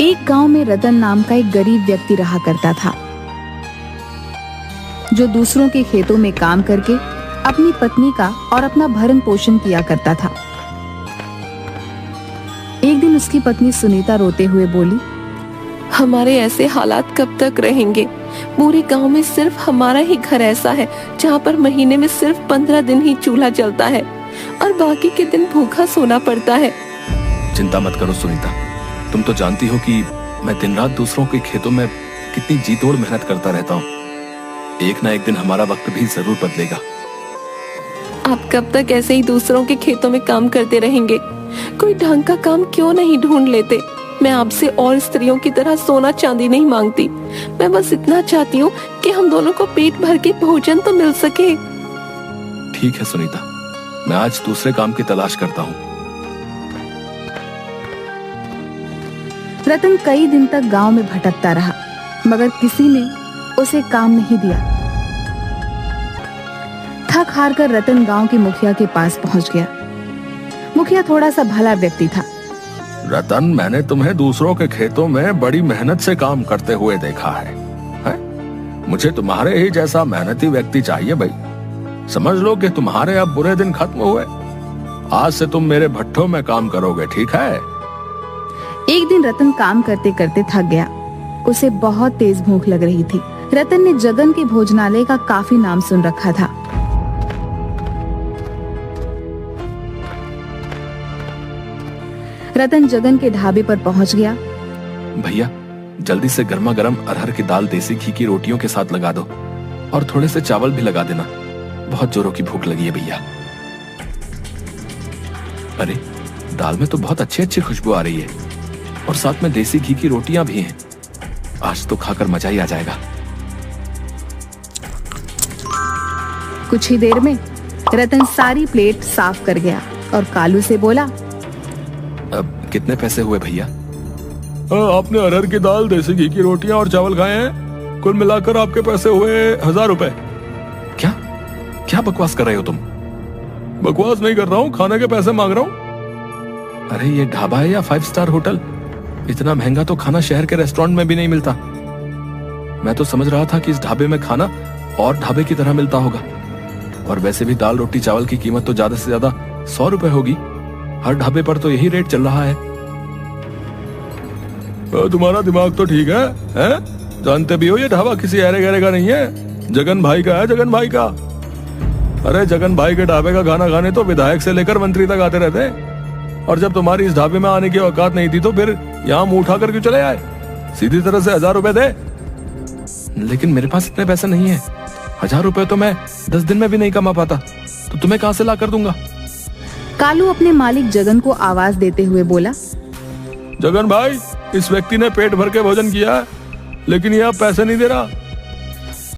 एक गांव में रतन नाम का एक गरीब व्यक्ति रहा करता था, जो दूसरों के खेतों में काम करके अपनी पत्नी का और अपना भरण पोषण किया करता था। एक दिन उसकी पत्नी सुनीता रोते हुए बोली, हमारे ऐसे हालात कब तक रहेंगे? पूरे गांव में सिर्फ हमारा ही घर ऐसा है जहां पर महीने में सिर्फ 15 दिन ही चूल्हा जलता है और बाकी के दिन भूखा सोना पड़ता है। चिंता मत करो सुनीता, तुम तो जानती हो कि मैं दिन रात दूसरों के खेतों में कितनी जी तोड़ मेहनत करता रहता हूँ। एक ना एक दिन हमारा वक्त भी जरूर बदलेगा। आप कब तक ऐसे ही दूसरों के खेतों में काम करते रहेंगे? कोई ढंग का काम क्यों नहीं ढूंढ लेते? मैं आपसे और स्त्रियों की तरह सोना चांदी नहीं मांगती, मैं बस इतना चाहती हूँ कि हम दोनों को पेट भर के भोजन तो मिल सके। ठीक है सुनीता, मैं आज दूसरे काम की तलाश करता हूँ। रतन कई दिन तक गांव में भटकता रहा, मगर किसी ने उसे काम नहीं दिया। थक हार कर रतन गांव के मुखिया के पास पहुंच गया। मुखिया थोड़ा सा भला व्यक्ति था। रतन, मैंने तुम्हें दूसरों के खेतों में बड़ी मेहनत से काम करते हुए देखा है? मुझे तुम्हारे ही जैसा मेहनती व्यक्ति चाहिए भाई। समझ लो कि तुम्हारे अब बुरे दिन खत्म हुए। आज से तुम मेरे भट्ठों में काम करोगे, ठीक है? एक दिन रतन काम करते करते थक गया। उसे बहुत तेज भूख लग रही थी। रतन ने जगन के भोजनालय का काफी नाम सुन रखा था। रतन जगन के ढाबे पर पहुंच गया। भैया, जल्दी से गर्मा गर्म अरहर की दाल देसी घी की रोटियों के साथ लगा दो और थोड़े से चावल भी लगा देना। बहुत जोरों की भूख लगी है भैया। अरे, दाल में तो बहुत अच्छी अच्छी खुशबू आ रही है और साथ में देसी घी की रोटियां भी हैं। आज तो खाकर मजा ही आ जाएगा। कुछ ही देर में रतन सारी प्लेट साफ कर गया और कालू से बोला, अब कितने पैसे हुए भैया? आपने अरहर की दाल, देसी घी की रोटियां और चावल खाए हैं। कुल मिलाकर आपके पैसे हुए 1000 रुपए। क्या क्या बकवास कर रहे हो तुम? बकवास नहीं कर रहा हूँ, खाने के पैसे मांग रहा हूँ। अरे ये ढाबा है या 5 स्टार होटल? इतना महंगा तो खाना शहर के रेस्टोरेंट में भी नहीं मिलता। मैं तो समझ रहा था कि इस ढाबे में खाना और ढाबे की तरह मिलता होगा। और वैसे भी दाल रोटी चावल की कीमत तो ज्यादा से ज्यादा 100 रुपए होगी। हर ढाबे पर तो यही रेट चल रहा है। तुम्हारा दिमाग तो ठीक है? जानते भी हो ये ढाबा किसी अरे गहरे का नहीं है, जगन भाई का है, जगन भाई का। अरे जगन भाई के ढाबे का खाना खाने तो विधायक से लेकर मंत्री तक आते रहते हैं। और जब तुम्हारी इस ढाबे में आने की औकात नहीं थी तो फिर यहाँ मुंह उठा कर क्यों चले आए? सीधी तरह से 1000 रुपए दे। लेकिन मेरे पास इतने पैसे नहीं है। 1000 रुपए तो मैं 10 दिन में भी नहीं कमा पाता, तो तुम्हें कहां से ला कर दूंगा? कालू अपने मालिक जगन को आवाज देते हुए बोला, जगन भाई, इस व्यक्ति ने पेट भर के भोजन किया है, लेकिन ये अब पैसे नहीं दे रहा।